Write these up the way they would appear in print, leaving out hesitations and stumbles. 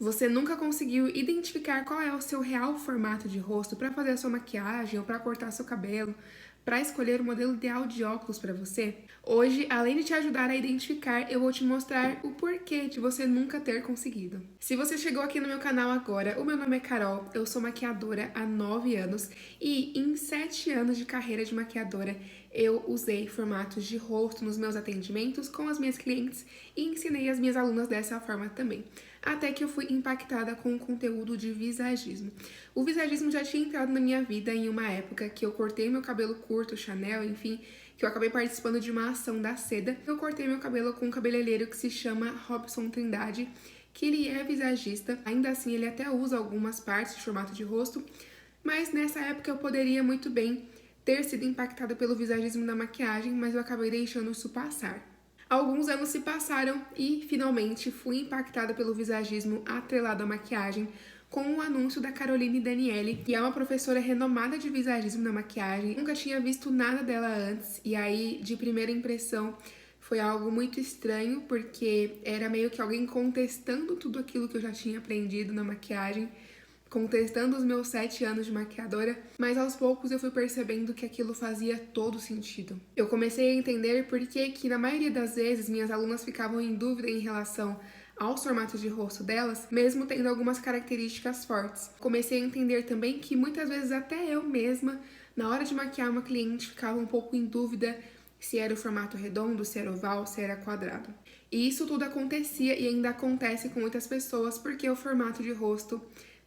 Você nunca conseguiu identificar qual é o seu real formato de rosto para fazer a sua maquiagem ou para cortar seu cabelo, para escolher o modelo ideal de óculos para você? Hoje, além de te ajudar a identificar, eu vou te mostrar o porquê de você nunca ter conseguido. Se você chegou aqui no meu canal agora, o meu nome é Carol, eu sou maquiadora há 9 anos e em 7 anos de carreira de maquiadora eu usei formatos de rosto nos meus atendimentos com as minhas clientes e ensinei as minhas alunas dessa forma também. Até que eu fui impactada com o conteúdo de visagismo. O visagismo já tinha entrado na minha vida em uma época que eu cortei meu cabelo curto, Chanel, enfim, que eu acabei participando de uma ação da Seda. Eu cortei meu cabelo com um cabeleireiro que se chama Robson Trindade, que ele é visagista, ainda assim ele até usa algumas partes de formato de rosto, mas nessa época eu poderia muito bem ter sido impactada pelo visagismo na maquiagem, mas eu acabei deixando isso passar. Alguns anos se passaram e, finalmente, fui impactada pelo visagismo atrelado à maquiagem com o anúncio da Caroline Daniele, que é uma professora renomada de visagismo na maquiagem. Nunca tinha visto nada dela antes e aí, de primeira impressão, foi algo muito estranho, porque era meio que alguém contestando tudo aquilo que eu já tinha aprendido na maquiagem, contestando os meus 7 anos de maquiadora, mas aos poucos eu fui percebendo que aquilo fazia todo sentido. Eu comecei a entender por que na maioria das vezes minhas alunas ficavam em dúvida em relação aos formatos de rosto delas, mesmo tendo algumas características fortes. Comecei a entender também que muitas vezes até eu mesma, na hora de maquiar uma cliente, ficava um pouco em dúvida se era o formato redondo, se era oval, se era quadrado. E isso tudo acontecia e ainda acontece com muitas pessoas porque o formato de rosto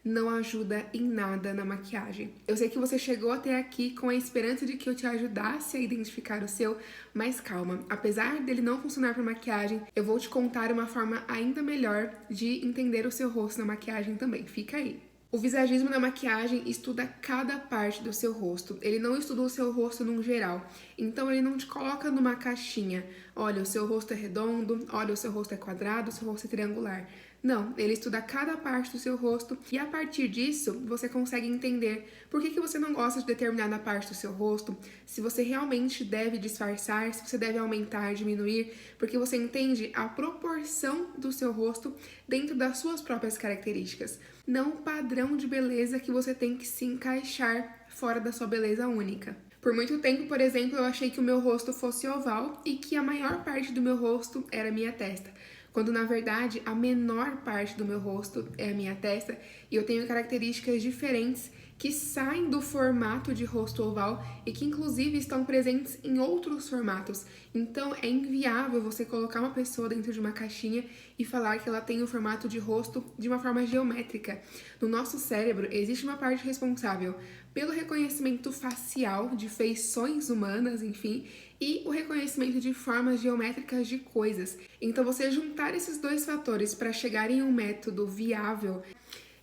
não ajuda em nada na maquiagem. Eu sei que você chegou até aqui com a esperança de que eu te ajudasse a identificar o seu, mas calma, apesar dele não funcionar para maquiagem, eu vou te contar uma forma ainda melhor de entender o seu rosto na maquiagem também. Fica aí. O visagismo na maquiagem estuda cada parte do seu rosto. Ele não estuda o seu rosto num geral. Então ele não te coloca numa caixinha. Olha, o seu rosto é redondo, olha, o seu rosto é quadrado, o seu rosto é triangular. Não, ele estuda cada parte do seu rosto e a partir disso você consegue entender por que você não gosta de determinada parte do seu rosto, se você realmente deve disfarçar, se você deve aumentar, diminuir, porque você entende a proporção do seu rosto dentro das suas próprias características, não o padrão de beleza que você tem que se encaixar fora da sua beleza única. Por muito tempo, por exemplo, eu achei que o meu rosto fosse oval e que a maior parte do meu rosto era a minha testa, quando na verdade a menor parte do meu rosto é a minha testa e eu tenho características diferentes que saem do formato de rosto oval e que inclusive estão presentes em outros formatos. Então é inviável você colocar uma pessoa dentro de uma caixinha e falar que ela tem o formato de rosto de uma forma geométrica. No nosso cérebro existe uma parte responsável pelo reconhecimento facial de feições humanas, enfim, e o reconhecimento de formas geométricas de coisas. Então você juntar esses dois fatores para chegar em um método viável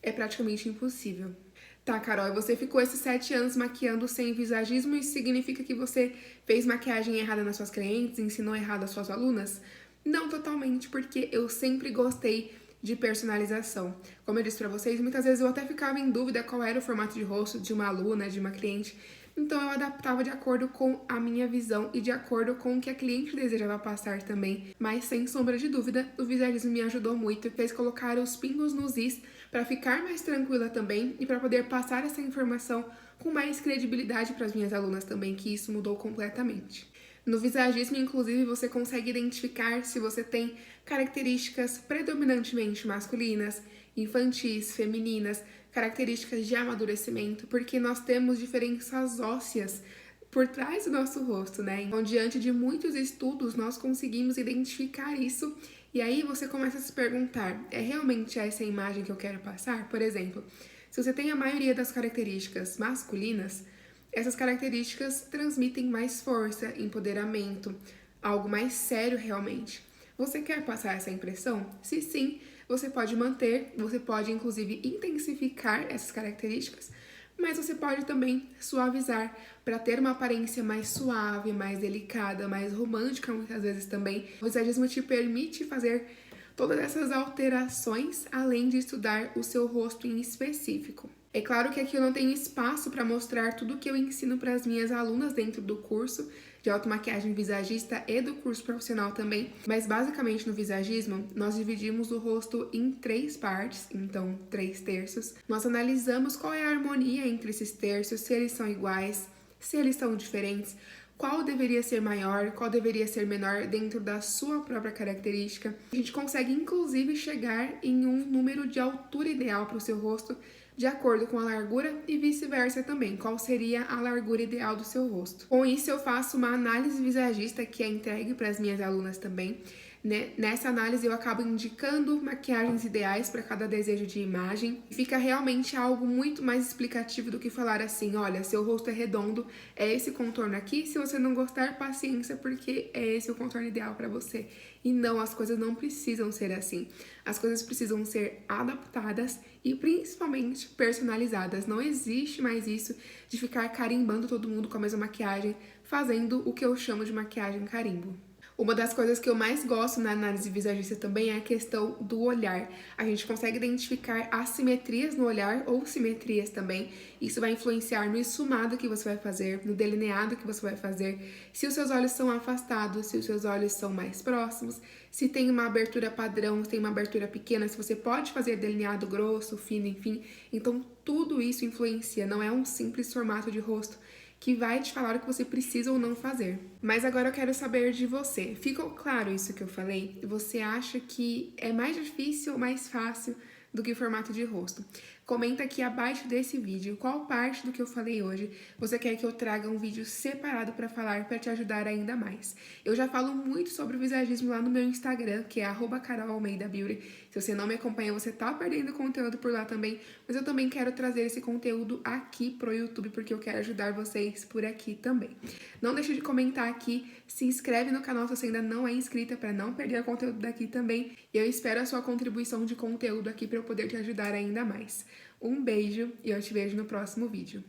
é praticamente impossível. Tá, Carol, você ficou esses 7 anos maquiando sem visagismo, isso significa que você fez maquiagem errada nas suas clientes, ensinou errado às suas alunas? Não totalmente, porque eu sempre gostei de personalização. Como eu disse pra vocês, muitas vezes eu até ficava em dúvida qual era o formato de rosto de uma aluna, de uma cliente, então eu adaptava de acordo com a minha visão e de acordo com o que a cliente desejava passar também. Mas sem sombra de dúvida, o visagismo me ajudou muito e fez colocar os pingos nos is para ficar mais tranquila também e para poder passar essa informação com mais credibilidade para as minhas alunas também, que isso mudou completamente. No visagismo, inclusive, você consegue identificar se você tem características predominantemente masculinas, infantis, femininas, características de amadurecimento, porque nós temos diferenças ósseas por trás do nosso rosto, né? Então, diante de muitos estudos, nós conseguimos identificar isso e aí você começa a se perguntar, é realmente essa a imagem que eu quero passar? Por exemplo, se você tem a maioria das características masculinas, essas características transmitem mais força, empoderamento, algo mais sério realmente. Você quer passar essa impressão? Se sim, você pode manter, você pode inclusive intensificar essas características, mas você pode também suavizar para ter uma aparência mais suave, mais delicada, mais romântica muitas vezes também. O visagismo te permite fazer todas essas alterações, além de estudar o seu rosto em específico. É claro que aqui eu não tenho espaço para mostrar tudo o que eu ensino para as minhas alunas dentro do curso de automaquiagem visagista e do curso profissional também, mas basicamente no visagismo nós dividimos o rosto em 3 partes, então 3 terços. Nós analisamos qual é a harmonia entre esses terços, se eles são iguais, se eles são diferentes, qual deveria ser maior, qual deveria ser menor dentro da sua própria característica. A gente consegue inclusive chegar em um número de altura ideal para o seu rosto de acordo com a largura e vice-versa também, qual seria a largura ideal do seu rosto. Com isso eu faço uma análise visagista que é entregue para as minhas alunas também. Nessa análise eu acabo indicando maquiagens ideais para cada desejo de imagem. Fica realmente algo muito mais explicativo do que falar assim, olha, seu rosto é redondo, é esse contorno aqui, se você não gostar, paciência, porque é esse o contorno ideal para você. E não, as coisas não precisam ser assim. As coisas precisam ser adaptadas e principalmente personalizadas. Não existe mais isso de ficar carimbando todo mundo com a mesma maquiagem, fazendo o que eu chamo de maquiagem carimbo. Uma das coisas que eu mais gosto na análise visagista também é a questão do olhar. A gente consegue identificar assimetrias no olhar ou simetrias também. Isso vai influenciar no esfumado que você vai fazer, no delineado que você vai fazer, se os seus olhos são afastados, se os seus olhos são mais próximos, se tem uma abertura padrão, se tem uma abertura pequena, se você pode fazer delineado grosso, fino, enfim. Então, tudo isso influencia, não é um simples formato de rosto que vai te falar o que você precisa ou não fazer. Mas agora eu quero saber de você. Ficou claro isso que eu falei? Você acha que é mais difícil ou mais fácil do que o formato de rosto? Comenta aqui abaixo desse vídeo qual parte do que eu falei hoje você quer que eu traga um vídeo separado para falar para te ajudar ainda mais. Eu já falo muito sobre o visagismo lá no meu Instagram, que é @carolalmeidabeauty. Se você não me acompanha, você tá perdendo conteúdo por lá também, mas eu também quero trazer esse conteúdo aqui pro YouTube, porque eu quero ajudar vocês por aqui também. Não deixe de comentar aqui, se inscreve no canal se você ainda não é inscrita para não perder o conteúdo daqui também. E eu espero a sua contribuição de conteúdo aqui para eu poder te ajudar ainda mais. Um beijo e eu te vejo no próximo vídeo.